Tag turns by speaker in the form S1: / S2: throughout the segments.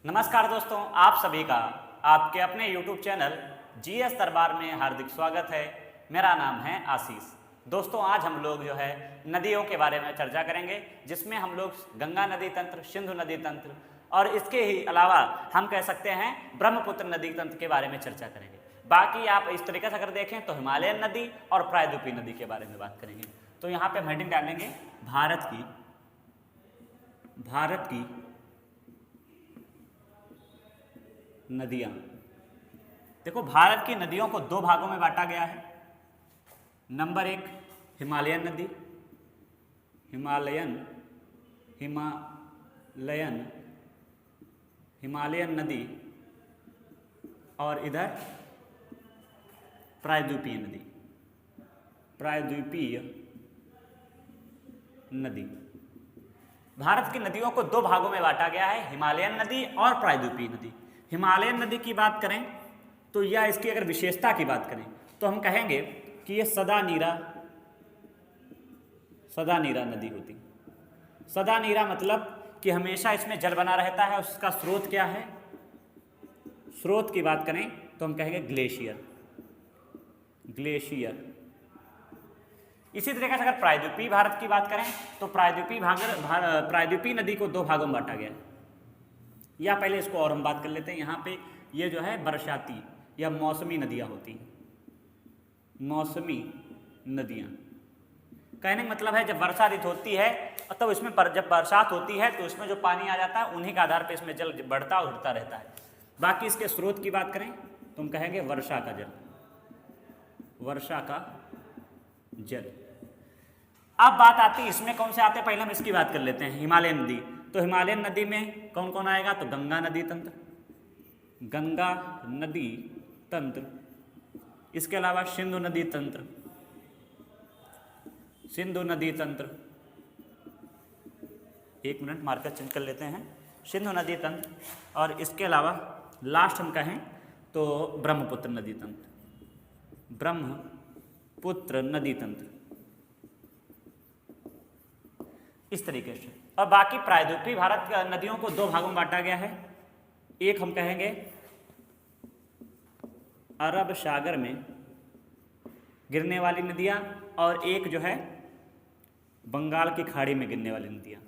S1: नमस्कार दोस्तों, आप सभी का आपके अपने YouTube चैनल जीएस दरबार में हार्दिक स्वागत है। मेरा नाम है आशीष। दोस्तों, आज हम लोग जो है नदियों के बारे में चर्चा करेंगे, जिसमें हम लोग गंगा नदी तंत्र, सिंधु नदी तंत्र और इसके ही अलावा हम कह सकते हैं ब्रह्मपुत्र नदी तंत्र के बारे में चर्चा करेंगे। बाकी आप इस तरीके से अगर देखें तो हिमालयन नदी और प्रायद्वीपीय नदी के बारे में बात करेंगे। तो यहाँ पे हम हेडिंग डालेंगे भारत की नदियां। देखो, भारत की नदियों को दो भागों में बांटा गया है। नंबर एक हिमालयन नदी, हिमालयन नदी और इधर प्रायद्वीपीय नदी। भारत की नदियों को दो भागों में बांटा गया है, हिमालयन नदी और प्रायद्वीपीय नदी। हिमालयन नदी की बात करें तो या इसकी अगर विशेषता की बात करें तो हम कहेंगे कि ये सदा नीरा नदी होती। सदा नीरा मतलब कि हमेशा इसमें जल बना रहता है। उसका स्रोत क्या है? स्रोत की बात करें तो हम कहेंगे ग्लेशियर। इसी तरीके से अगर प्रायद्वीपीय भारत की बात करें तो प्रायद्वीपीय नदी को दो भागों में बांटा गया है। या पहले इसको और हम बात कर लेते हैं। यहाँ पे ये जो है बरसाती या मौसमी नदियाँ होती हैं। मौसमी नदियाँ कहने का मतलब है जब वर्षा ऋतु होती है तब इसमें जब बरसात होती है तो इसमें जो पानी आ जाता है उन्हीं के आधार पर इसमें जल बढ़ता और उठता रहता है। बाकी इसके स्रोत की बात करें तो हम कहेंगे वर्षा का जल। अब बात आती है इसमें कौन से आते हैं, पहले हम इसकी बात कर लेते हैं। हिमालयन नदी, तो हिमालयन नदी में कौन कौन आएगा? तो गंगा नदी तंत्र, इसके अलावा सिंधु नदी तंत्र। एक मिनट, मार्कर चेंज कर लेते हैं। सिंधु नदी तंत्र और इसके अलावा लास्ट हम कहें तो ब्रह्मपुत्र नदी तंत्र। इस तरीके से। और बाकी प्रायद्वीपीय भारत नदियों को दो भागों में बांटा गया है। एक हम कहेंगे अरब सागर में गिरने वाली नदियाँ और एक जो है बंगाल की खाड़ी में गिरने वाली नदियाँ।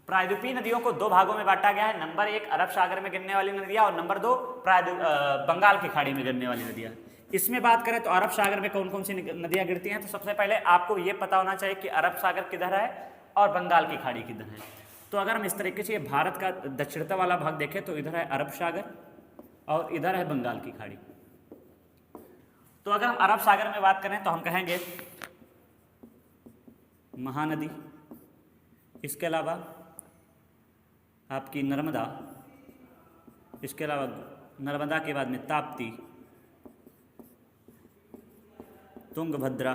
S1: प्रायद्वीपीय नदियों को दो भागों में बांटा गया है। नंबर एक अरब सागर में गिरने वाली नदियाँ और नंबर दो बंगाल की खाड़ी में गिरने वाली नदियाँ। इसमें बात करें तो अरब सागर में कौन कौन सी नदियाँ गिरती हैं, तो सबसे पहले आपको ये पता होना चाहिए कि अरब सागर किधर है और बंगाल की खाड़ी किधर है। तो अगर हम इस तरीके से भारत का दक्षिणता वाला भाग देखें तो इधर है अरब सागर और इधर है बंगाल की खाड़ी। तो अगर हम अरब सागर में बात करें तो हम कहेंगे महानदी, इसके अलावा आपकी नर्मदा, इसके अलावा नर्मदा के बाद में ताप्ती, तुंगभद्रा,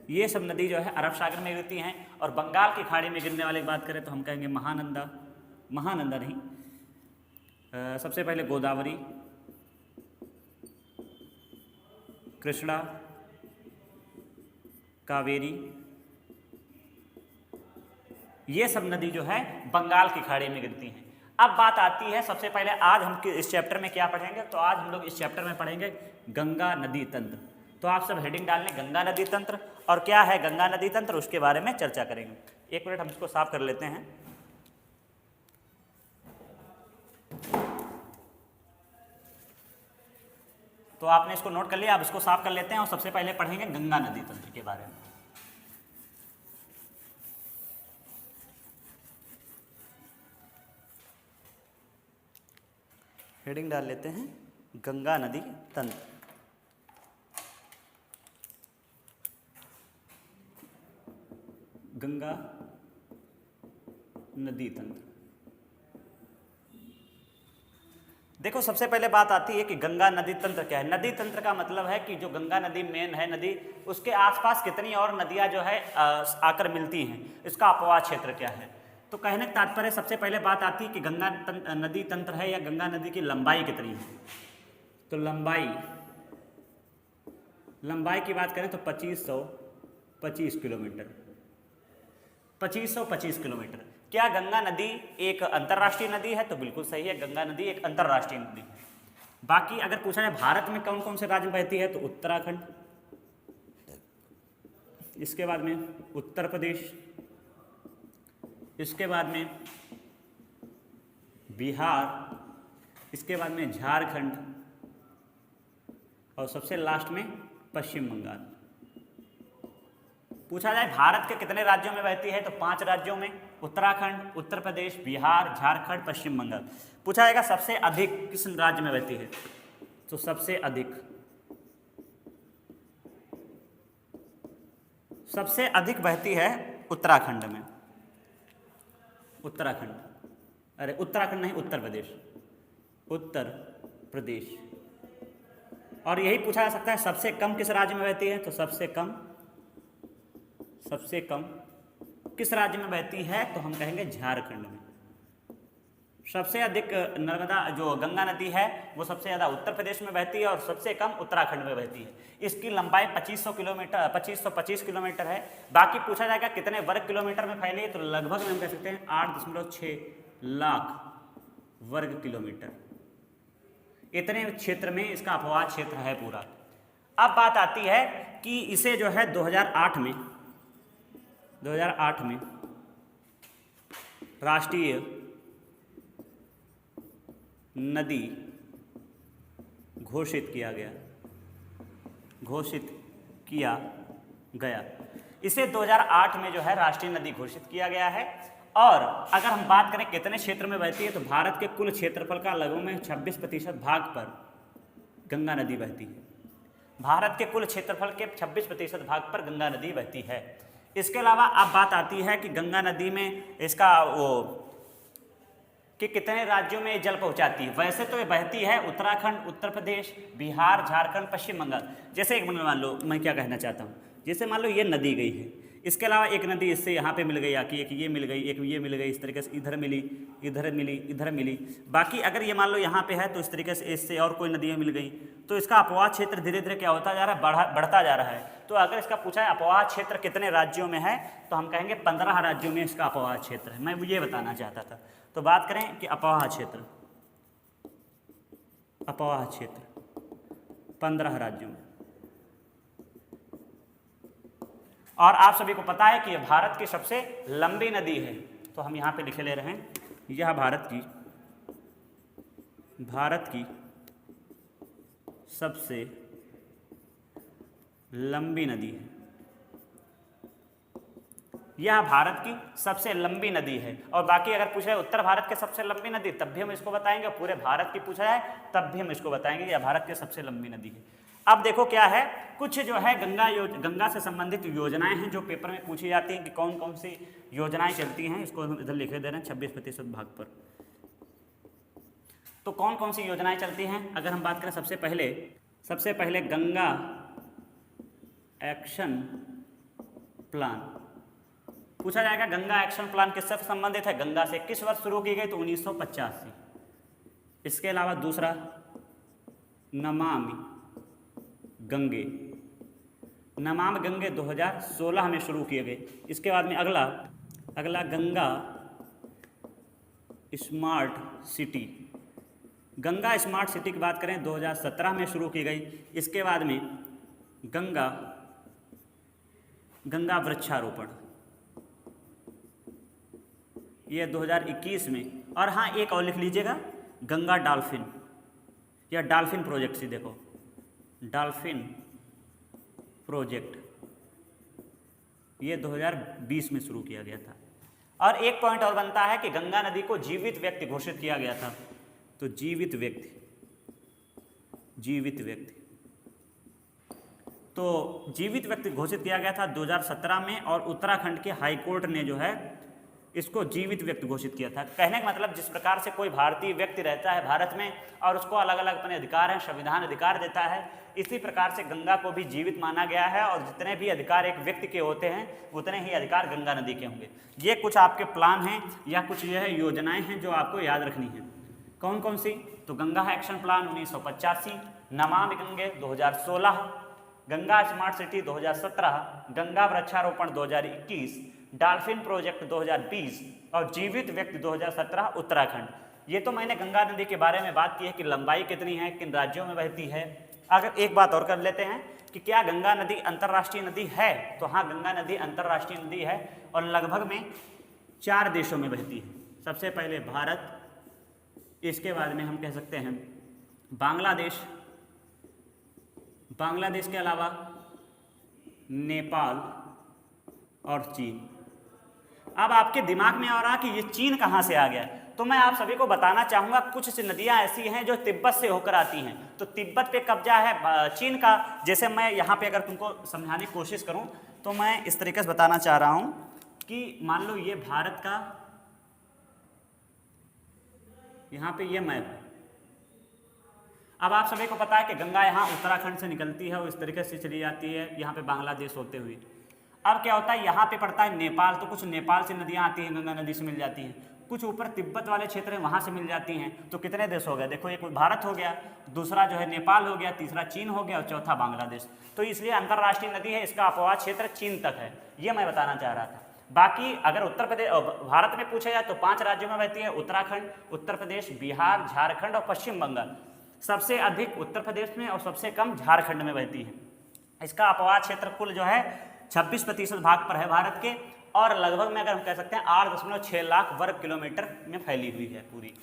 S1: ये सब नदी जो है अरब सागर में गिरती हैं। और बंगाल की खाड़ी में गिरने वाले की बात करें तो हम कहेंगे महानंदा नहीं, सबसे पहले गोदावरी, कृष्णा, कावेरी, ये सब नदी जो है बंगाल की खाड़ी में गिरती हैं। अब बात आती है, सबसे पहले आज हम इस चैप्टर में क्या पढ़ेंगे, तो आज हम लोग इस चैप्टर में पढ़ेंगे गंगा नदी तंत्र। तो आप सब हेडिंग डाल लें गंगा नदी तंत्र, और क्या है गंगा नदी तंत्र उसके बारे में चर्चा करेंगे। एक मिनट हम इसको साफ कर लेते हैं। तो आपने इसको नोट कर लिया, आप इसको साफ कर लेते हैं और सबसे पहले पढ़ेंगे गंगा नदी तंत्र के बारे में। हेडिंग डाल लेते हैं गंगा नदी तंत्र। गंगा नदी तंत्र। देखो, सबसे पहले बात आती है कि गंगा नदी तंत्र क्या है। नदी तंत्र का मतलब है कि जो गंगा नदी मेन है नदी, उसके आसपास कितनी और नदियां जो है आकर मिलती हैं, इसका अपवाह क्षेत्र क्या है। तो कहने का तात्पर्य सबसे पहले बात आती है कि गंगा नदी तंत्र है या गंगा नदी की लंबाई कितनी है। तो लंबाई की बात करें तो 2525 किलोमीटर। 2525 किलोमीटर। क्या गंगा नदी एक अंतर्राष्ट्रीय नदी है? तो बिल्कुल सही है, गंगा नदी एक अंतर्राष्ट्रीय नदी है। बाकी अगर पूछा जाए भारत में कौन कौन से राज्य में बहती है, तो उत्तराखंड, इसके बाद में उत्तर प्रदेश, इसके बाद में बिहार, इसके बाद में झारखंड और सबसे लास्ट में पश्चिम बंगाल। पूछा जाए भारत के कितने राज्यों में बहती है, तो 5 राज्यों में, उत्तराखंड, उत्तर प्रदेश, बिहार, झारखंड, पश्चिम बंगाल। पूछा जाएगा सबसे अधिक किस राज्य में बहती है, तो सबसे अधिक बहती है उत्तराखंड में। उत्तराखंड, अरे उत्तराखंड नहीं, उत्तर प्रदेश, उत्तर प्रदेश। और यही पूछा जा सकता है सबसे कम किस राज्य में बहती है, तो सबसे कम किस राज्य में बहती है, तो हम कहेंगे झारखंड में। सबसे अधिक नर्मदा जो गंगा नदी है वो सबसे ज़्यादा उत्तर प्रदेश में बहती है और सबसे कम उत्तराखंड में बहती है। इसकी लंबाई 2525 किलोमीटर है। बाकी पूछा जाएगा कितने वर्ग किलोमीटर में फैली है, तो लगभग हम कह सकते हैं 8.6 लाख वर्ग किलोमीटर। इतने क्षेत्र में इसका अपवाह क्षेत्र है पूरा। अब बात आती है कि इसे जो है 2008 में राष्ट्रीय नदी घोषित किया गया। इसे 2008 में जो है राष्ट्रीय नदी घोषित किया गया है। और अगर हम बात करें कितने क्षेत्र में बहती है, तो भारत के कुल क्षेत्रफल का लगभग में 26% भाग पर गंगा नदी बहती है। भारत के कुल क्षेत्रफल के 26% भाग पर गंगा नदी बहती है। इसके अलावा अब बात आती है कि गंगा नदी में इसका कि कितने राज्यों में जल पहुंचाती है। वैसे तो ये बहती है उत्तराखंड, उत्तर प्रदेश, बिहार, झारखंड, पश्चिम बंगाल। जैसे एक मान लो, मैं क्या कहना चाहता हूँ, जैसे मान लो ये नदी गई है, इसके अलावा एक नदी इससे यहाँ पे मिल गई आके, एक ये मिल गई, एक ये मिल गई, इस तरीके से इधर मिली, इधर मिली। बाकी अगर ये मान लो यहाँ पे है तो इस तरीके से इससे और कोई नदियाँ मिल गई, तो इसका अपवाह क्षेत्र धीरे धीरे क्या होता जा रहा है, बढ़ता जा रहा है। तो अगर इसका पूछा है अपवाह क्षेत्र कितने राज्यों में है, तो हम कहेंगे 15 राज्यों में इसका अपवाह क्षेत्र है। मैं ये बताना चाहता था। तो बात करें कि अपवाह क्षेत्र 15 राज्यों में। और आप सभी को पता है कि यह भारत की सबसे लंबी नदी है, तो हम यहाँ पे लिखे ले रहे हैं, यह भारत की सबसे लंबी नदी है। यह भारत की सबसे लंबी नदी है। और बाकी अगर पूछा है उत्तर भारत के सबसे लंबी नदी, तब भी हम इसको बताएंगे। पूरे भारत की पूछा जाए तब भी हम इसको बताएंगे, यह भारत की सबसे लंबी नदी है। अब देखो क्या है, कुछ जो है गंगा से संबंधित योजनाएं हैं जो पेपर में पूछी जाती हैं कि कौन कौन सी योजनाएं चलती हैं। इसको हम इधर लिखे दे रहे हैं 26% भाग पर। तो कौन कौन सी योजनाएं चलती हैं, अगर हम बात करें सबसे पहले गंगा एक्शन प्लान पूछा जाएगा। गंगा एक्शन प्लान किससे संबंधित है, गंगा से। किस वर्ष शुरू की गई, तो 1985। इसके अलावा दूसरा नमामि गंगे 2016 में शुरू किए गए। इसके बाद में अगला गंगा स्मार्ट सिटी की बात करें 2017 में शुरू की गई। इसके बाद में गंगा वृक्षारोपण, ये 2021 में। और हाँ, एक और लिख लीजिएगा, गंगा डॉल्फिन या डॉल्फिन प्रोजेक्ट से, देखो डॉल्फिन प्रोजेक्ट, ये 2020 में शुरू किया गया था। और एक पॉइंट और बनता है कि गंगा नदी को जीवित व्यक्ति घोषित किया गया था। तो जीवित व्यक्ति घोषित किया गया था 2017 में। और उत्तराखंड के हाई कोर्ट ने जो है इसको जीवित व्यक्ति घोषित किया था। कहने का मतलब जिस प्रकार से कोई भारतीय व्यक्ति रहता है भारत में और उसको अलग अलग अपने अधिकार हैं, संविधान अधिकार देता है, इसी प्रकार से गंगा को भी जीवित माना गया है। और जितने भी अधिकार एक व्यक्ति के होते हैं उतने ही अधिकार गंगा नदी के होंगे। ये कुछ आपके प्लान हैं या कुछ यह योजनाएं हैं जो आपको याद रखनी है। कौन कौन सी, तो Ganga action plan 1985, Namami Gange 2016, Ganga smart city 2017, Ganga वृक्षारोपण 2021, डॉल्फिन प्रोजेक्ट 2020 और जीवित व्यक्ति 2017 उत्तराखंड। ये तो मैंने गंगा नदी के बारे में बात की है कि लंबाई कितनी है, किन राज्यों में बहती है। अगर एक बात और कर लेते हैं कि क्या गंगा नदी अंतर्राष्ट्रीय नदी है, तो हाँ, गंगा नदी अंतर्राष्ट्रीय नदी है और लगभग में 4 देशों में बहती है। सबसे पहले भारत, इसके बाद में हम कह सकते हैं बांग्लादेश, बांग्लादेश के अलावा नेपाल और चीन। अब आपके दिमाग में आ रहा कि ये चीन कहाँ से आ गया, तो मैं आप सभी को बताना चाहूँगा कुछ नदियाँ ऐसी हैं जो तिब्बत से होकर आती हैं। तो तिब्बत पे कब्जा है चीन का। जैसे मैं यहाँ पे अगर तुमको समझाने की कोशिश करूँ तो मैं इस तरीके से बताना चाह रहा हूँ कि मान लो ये भारत का, यहाँ पे ये मैप है। अब आप सभी को पता है कि गंगा यहाँ उत्तराखंड से निकलती है और इस तरीके से चली जाती है यहाँ पे बांग्लादेश होते हुए। अब क्या होता है, यहाँ पे पड़ता है नेपाल, तो कुछ नेपाल से नदियाँ आती हैं, गंगा नदी से मिल जाती हैं। कुछ ऊपर तिब्बत वाले क्षेत्र हैं, वहाँ से मिल जाती हैं। तो कितने देश हो गए, देखो, एक भारत हो गया, दूसरा जो है नेपाल हो गया, तीसरा चीन हो गया और चौथा बांग्लादेश। तो इसलिए अंतर्राष्ट्रीय नदी है, इसका अपवाद क्षेत्र चीन तक है, ये मैं बताना चाह रहा था। बाकी अगर उत्तर प्रदेश भारत में पूछा जाए तो 5 राज्यों में बहती है, उत्तराखंड, उत्तर प्रदेश, बिहार, झारखंड और पश्चिम बंगाल। सबसे अधिक उत्तर प्रदेश में और सबसे कम झारखंड में बहती है। इसका अपवाद क्षेत्र कुल जो है 26% भाग पर है भारत के, और लगभग में अगर हम कह सकते हैं 8.6 लाख वर्ग किलोमीटर में फैली हुई है पूरी।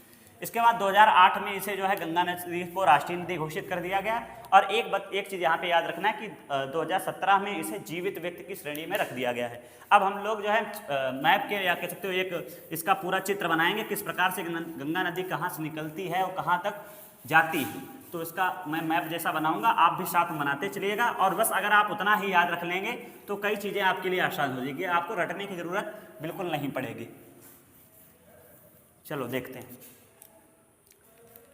S1: इसके बाद 2008 में इसे जो है गंगा नदी को राष्ट्रीय नदी घोषित कर दिया गया। और एक चीज़ यहाँ पे याद रखना है कि 2017 में इसे जीवित व्यक्ति की श्रेणी में रख दिया गया है। अब हम लोग जो है मैप के, या कह सकते हो एक इसका पूरा चित्र बनाएंगे किस प्रकार से गंगा नदी कहाँ से निकलती है और कहाँ तक जाती है। तो इसका मैं मैप जैसा बनाऊंगा, आप भी साथ में बनाते चलिएगा। और बस अगर आप उतना ही याद रख लेंगे तो कई चीज़ें आपके लिए आसान हो जाएगी, आपको रटने की ज़रूरत बिल्कुल नहीं पड़ेगी। चलो देखते हैं।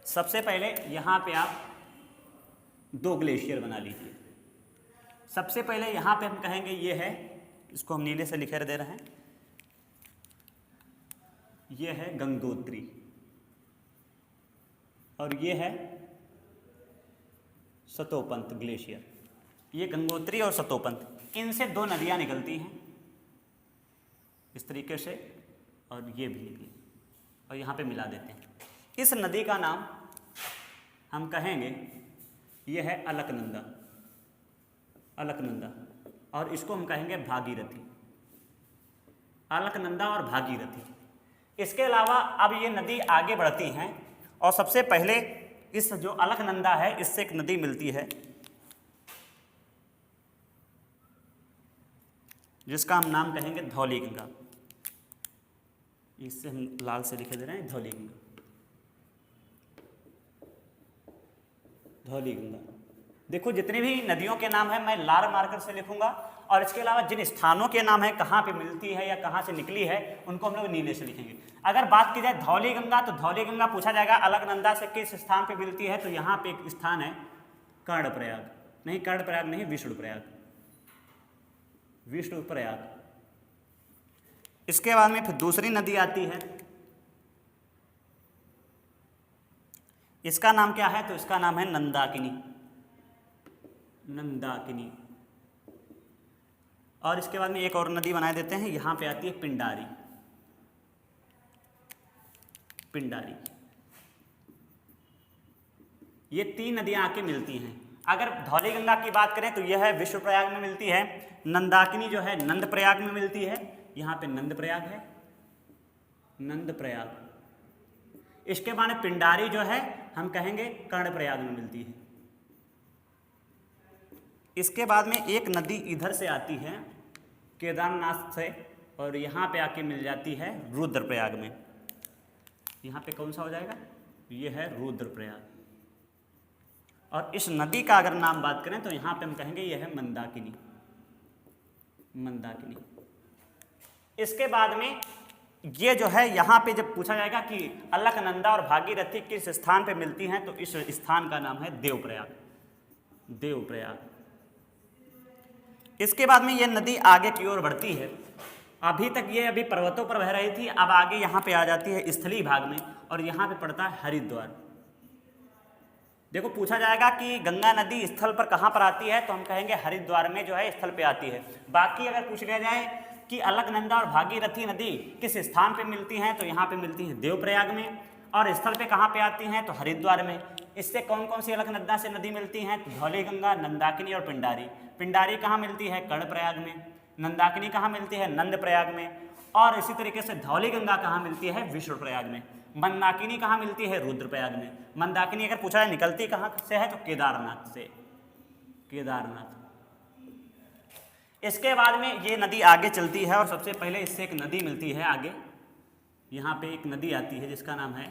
S1: सबसे पहले यहाँ पे आप 2 ग्लेशियर बना लीजिए। सबसे पहले यहाँ पे हम कहेंगे ये है, इसको हम नीले से लिखे दे रहे हैं, ये है गंगोत्री और ये है सतोपंत ग्लेशियर। ये गंगोत्री और सतोपंत, इनसे 2 नदियाँ निकलती हैं इस तरीके से, और ये भी निकली और यहाँ पे मिला देते हैं। इस नदी का नाम हम कहेंगे ये है अलकनंदा, अलकनंदा, और इसको हम कहेंगे भागीरथी, अलकनंदा और भागीरथी। इसके अलावा अब ये नदी आगे बढ़ती हैं और सबसे पहले इस जो अलकनंदा है इससे एक नदी मिलती है जिसका हम नाम कहेंगे धौली गंगा। इससे हम लाल से लिखे दे रहे हैं धौली गंगा, धौली गंगा। देखो जितनी भी नदियों के नाम है मैं लाल मार्कर से लिखूंगा, और इसके अलावा जिन स्थानों के नाम है कहाँ पे मिलती है या कहाँ से निकली है उनको हम लोग नीले से लिखेंगे। अगर बात की जाए धौली गंगा, तो धौली गंगा पूछा जाएगा अलकनंदा से किस स्थान पे मिलती है, तो यहाँ पे एक स्थान है कर्णप्रयाग, नहीं कर्णप्रयाग नहीं, विष्णुप्रयाग, विष्णुप्रयाग। इसके बाद में फिर दूसरी नदी आती है, इसका नाम क्या है, तो इसका नाम है नंदाकिनी, नंदाकिनी। और इसके बाद में एक और नदी बना देते हैं, यहाँ पे आती है पिंडारी, पिंडारी। ये 3 नदियाँ आके मिलती हैं। अगर धौली गंगा की बात करें तो यह है विष्णुप्रयाग में मिलती है, नंदाकिनी जो है नंदप्रयाग में मिलती है, यहाँ पे नंदप्रयाग है, नंदप्रयाग। इसके बाद पिंडारी जो है हम कहेंगे कर्णप्रयाग में मिलती है। इसके बाद में एक नदी इधर से आती है केदारनाथ से, और यहाँ पे आके मिल जाती है रुद्रप्रयाग में। यहाँ पे कौन सा हो जाएगा, ये है रुद्रप्रयाग। और इस नदी का अगर नाम बात करें तो यहाँ पे हम कहेंगे ये है मंदाकिनी, मंदाकिनी। इसके बाद में ये जो है यहाँ पे जब पूछा जाएगा कि अलकनंदा और भागीरथी किस स्थान पे मिलती हैं, तो इस स्थान का नाम है देवप्रयाग, देवप्रयाग। इसके बाद में ये नदी आगे की ओर बढ़ती है। अभी तक ये अभी पर्वतों पर बह रही थी, अब आगे यहाँ पे आ जाती है स्थलीय भाग में, और यहाँ पे पड़ता है हरिद्वार। देखो पूछा जाएगा कि गंगा नदी स्थल पर कहाँ पर आती है, तो हम कहेंगे हरिद्वार में जो है स्थल पे आती है। बाकी अगर पूछ लिया जाए कि अलकनंदा और भागीरथी नदी किस स्थान पे मिलती हैं, तो यहाँ पे मिलती हैं देवप्रयाग में। और स्थल पे कहाँ पे आती हैं, तो हरिद्वार में। इससे कौन कौन सी अलकनंदा से नदी मिलती हैं, तो धौलीगंगा, नंदाकिनी और पिंडारी। पिंडारी कहाँ मिलती है, कर्णप्रयाग में। नंदाकिनी कहाँ मिलती है, नंदप्रयाग में। और इसी तरीके से धौलीगंगा कहाँ मिलती है, विष्णुप्रयाग में। मंदाकिनी कहाँ मिलती है, रुद्रप्रयाग में। मंदाकिनी अगर पूछा है निकलती कहाँ से है, तो केदारनाथ से, केदारनाथ। इसके बाद में ये नदी आगे चलती है और सबसे पहले इससे एक नदी मिलती है आगे। यहाँ पे एक नदी आती है जिसका नाम है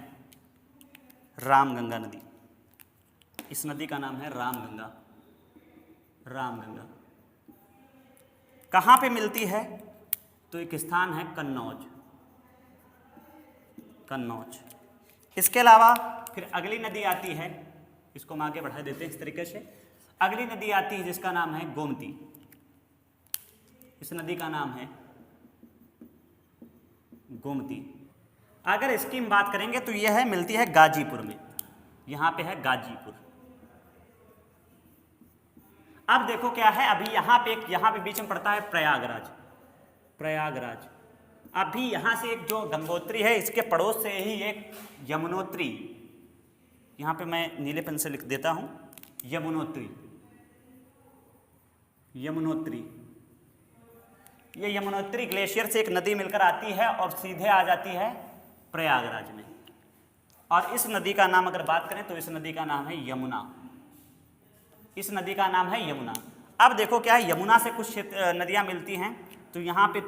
S1: रामगंगा नदी। इस नदी का नाम है रामगंगा। रामगंगा कहाँ पे मिलती है, तो एक स्थान है कन्नौज। कन्नौज। इसके अलावा फिर अगली नदी आती है, इसको हम आगे बढ़ा देते हैं इस तरीके से। अगली नदी आती है जिसका नाम है गोमती। इस नदी का नाम है गोमती। अगर इसकी हम बात करेंगे तो यह है मिलती है गाजीपुर में। यहाँ पे है गाजीपुर। अब देखो क्या है, अभी यहाँ पे बीच में पड़ता है प्रयागराज। प्रयागराज। अभी यहाँ से एक जो गंगोत्री है, इसके पड़ोस से ही एक यमुनोत्री। यहाँ पे मैं नीले पेन से लिख देता हूँ, यमुनोत्री। यमुनोत्री। ये यमुनोत्री ग्लेशियर से एक नदी मिलकर आती है और सीधे आ जाती है प्रयागराज में। और इस नदी का नाम अगर बात करें तो इस नदी का नाम है यमुना। इस नदी का नाम है यमुना। अब देखो क्या है, यमुना से कुछ नदियाँ मिलती हैं, तो यहाँ पे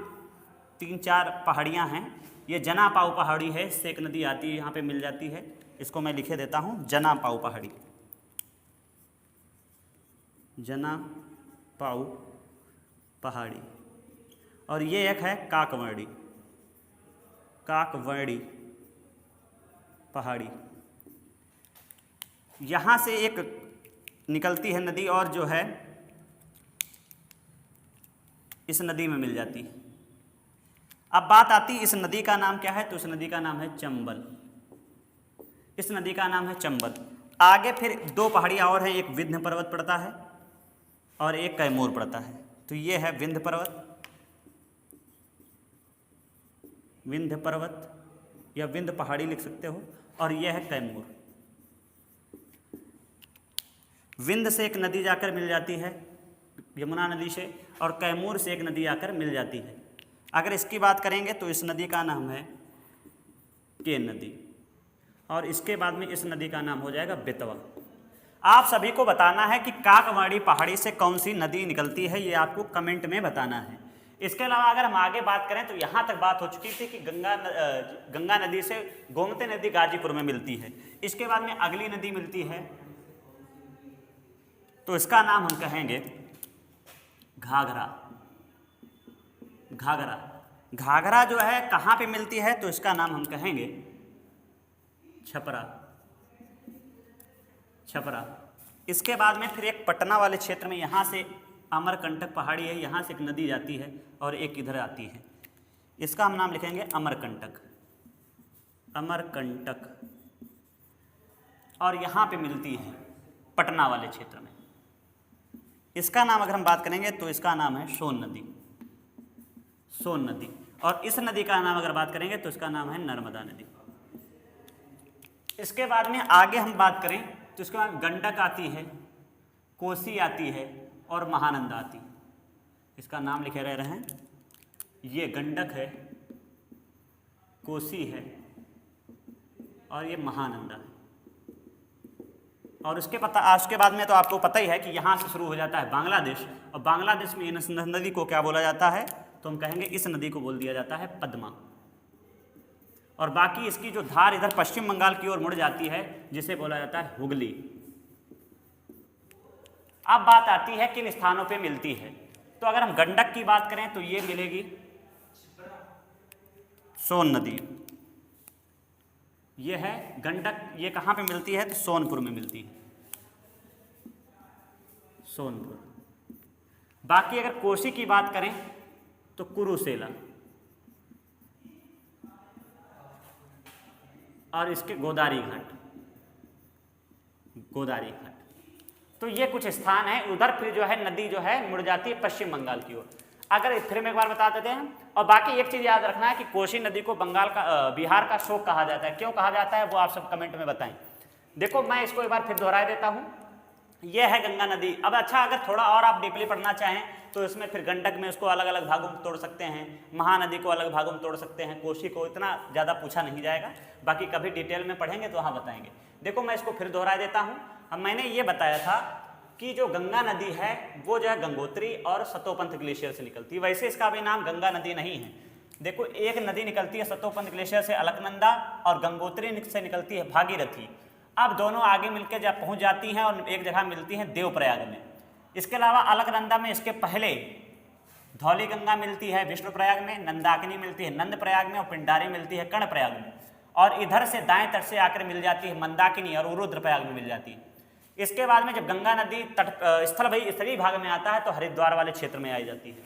S1: 3-4 पहाड़ियाँ हैं। ये जनापाऊ पहाड़ी है, इससे एक नदी आती है, यहाँ पे मिल जाती है। इसको मैं लिखे देता हूँ, जनापाऊ पहाड़ी। जनापाऊ पहाड़ी। और ये एक है काकवर्णी। काकवर्णी पहाड़ी। यहाँ से एक निकलती है नदी और जो है इस नदी में मिल जाती है। अब बात आती इस नदी का नाम क्या है, तो इस नदी का नाम है चंबल। इस नदी का नाम है चंबल। आगे फिर 2 पहाड़ियाँ और हैं, एक विंध्य पर्वत पड़ता है और एक कैमूर पड़ता है। तो ये है विंध्य पर्वत। विंध्य पर्वत या विंध्य पहाड़ी लिख सकते हो। और यह है कैमूर। विंध्य से एक नदी जाकर मिल जाती है यमुना नदी से, और कैमूर से एक नदी आकर मिल जाती है। अगर इसकी बात करेंगे तो इस नदी का नाम है केन नदी। और इसके बाद में इस नदी का नाम हो जाएगा बेतवा। आप सभी को बताना है कि काकवाड़ी पहाड़ी से कौन सी नदी निकलती है, ये आपको कमेंट में बताना है। इसके अलावा अगर हम आगे बात करें तो यहाँ तक बात हो चुकी थी कि गंगा नदी से गोमती नदी गाजीपुर में मिलती है। इसके बाद में अगली नदी मिलती है, तो इसका नाम हम कहेंगे घाघरा। घाघरा। घाघरा जो है कहाँ पे मिलती है, तो इसका नाम हम कहेंगे छपरा। छपरा। इसके बाद में फिर एक पटना वाले क्षेत्र में यहाँ से अमरकंटक पहाड़ी है, यहाँ से एक नदी जाती है और एक इधर आती है। इसका हम नाम लिखेंगे अमरकंटक। अमरकंटक। और यहाँ पे मिलती है पटना वाले क्षेत्र में। इसका नाम अगर हम बात करेंगे तो इसका नाम है सोन नदी। सोन नदी। और इस नदी का नाम अगर बात करेंगे तो इसका नाम है नर्मदा नदी। इसके बाद में आगे हम बात करें तो इसके बाद गंडक आती है, कोसी आती है और महानंदा आती है। इसका नाम लिखे रह रहे हैं, ये गंडक है, कोसी है और ये महानंदा है। और उसके बाद में तो आपको पता ही है कि यहाँ से शुरू हो जाता है बांग्लादेश, और बांग्लादेश में इस नदी को क्या बोला जाता है, तो हम कहेंगे इस नदी को बोल दिया जाता है पद्मा। और बाकी इसकी जो धार इधर पश्चिम बंगाल की ओर मुड़ जाती है, जिसे बोला जाता है हुगली। अब बात आती है किन स्थानों पे मिलती है, तो अगर हम गंडक की बात करें तो ये मिलेगी सोन नदी। ये है गंडक। ये कहाँ पे मिलती है, तो सोनपुर में मिलती है। सोनपुर। बाकी अगर कोसी की बात करें तो कुरुसेला और इसके गोदावरी घाट। गोदावरी घाट। तो ये कुछ स्थान है। उधर फिर जो है नदी जो है मुड़ जाती है पश्चिम बंगाल की ओर। अगर फिर हम एक बार बता देते हैं। और बाकी एक चीज़ याद रखना है कि कोसी नदी को बंगाल का बिहार का शोक कहा जाता है। क्यों कहा जाता है वो आप सब कमेंट में बताएं। देखो मैं इसको एक बार फिर दोहरा देता हूँ। यह है गंगा नदी। अब अच्छा, अगर थोड़ा और आप डीपली पढ़ना चाहें तो इसमें फिर गंडक में उसको अलग अलग भागों में तोड़ सकते हैं, महानदी को अलग भागों में तोड़ सकते हैं, कोसी को इतना ज़्यादा पूछा नहीं जाएगा, बाकी कभी डिटेल में पढ़ेंगे तो वहाँ बताएंगे। देखो मैं इसको फिर दोहरा देता हूँ। अब मैंने ये बताया था कि जो गंगा नदी है वो जो है गंगोत्री और सतोपंथ ग्लेशियर से निकलती है। वैसे इसका भी नाम गंगा नदी नहीं है। देखो एक नदी निकलती है सतोपंथ ग्लेशियर से अलकनंदा, और गंगोत्री से निकलती है भागीरथी। अब दोनों आगे मिलकर जब पहुंच जाती हैं और एक जगह मिलती हैं देवप्रयाग में। इसके अलावा अलकनंदा में इसके पहले धौली गंगा मिलती है विष्णुप्रयाग में, नंदाकिनी मिलती है नंदप्रयाग में, और पिंडारी मिलती है कर्णप्रयाग में। और इधर से दाएं तट से आकर मिल जाती है मंदाकिनी और रुद्रप्रयाग में मिल जाती है। इसके बाद में जब गंगा नदी तट स्थलीय भाग में आता है तो हरिद्वार वाले क्षेत्र में आई जाती है।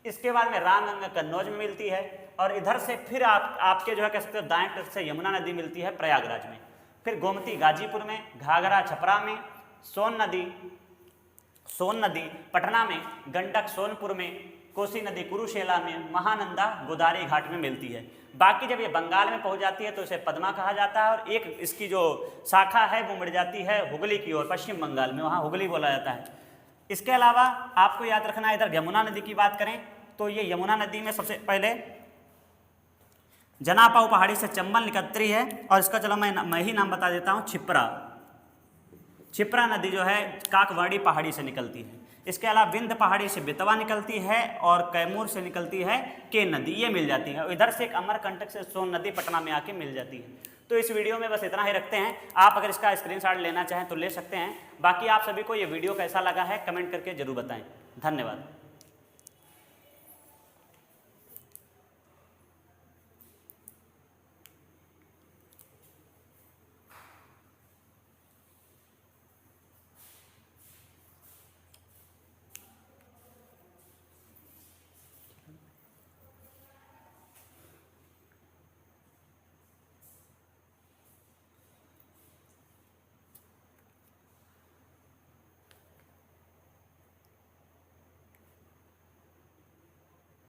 S1: इसके बाद में रामगंगा कन्नौज में मिलती है, और इधर से फिर आपके जो है कह सकते हो दाएं तट से यमुना नदी मिलती है प्रयागराज में। फिर गोमती गाजीपुर में, घाघरा छपरा में, सोन नदी पटना में, गंडक सोनपुर में, कोसी नदी कुरुशेला में, महानंदा गोदावरी घाट में मिलती है। बाकी जब ये बंगाल में पहुंच जाती है तो इसे पद्मा कहा जाता है, और एक इसकी जो शाखा है वो मिट जाती है हुगली की ओर, पश्चिम बंगाल में, वहाँ हुगली बोला जाता है। इसके अलावा आपको याद रखना है, इधर यमुना नदी की बात करें तो ये यमुना नदी में सबसे पहले जनापाऊ पहाड़ी से चंबल निकलती है, और इसका चलो मैं ही नाम बता देता हूँ, छिप्रा नदी जो है काकवाड़ी पहाड़ी से निकलती है। इसके अलावा विंध्य पहाड़ी से बेतवा निकलती है, और कैमूर से निकलती है केन नदी, ये मिल जाती है। और इधर से एक अमरकंटक से सोन नदी पटना में आके मिल जाती है। तो इस वीडियो में बस इतना ही रखते हैं। आप अगर इसका स्क्रीनशॉट लेना चाहें तो ले सकते हैं। बाकी आप सभी को ये वीडियो कैसा लगा है कमेंट करके जरूर बताएं। धन्यवाद।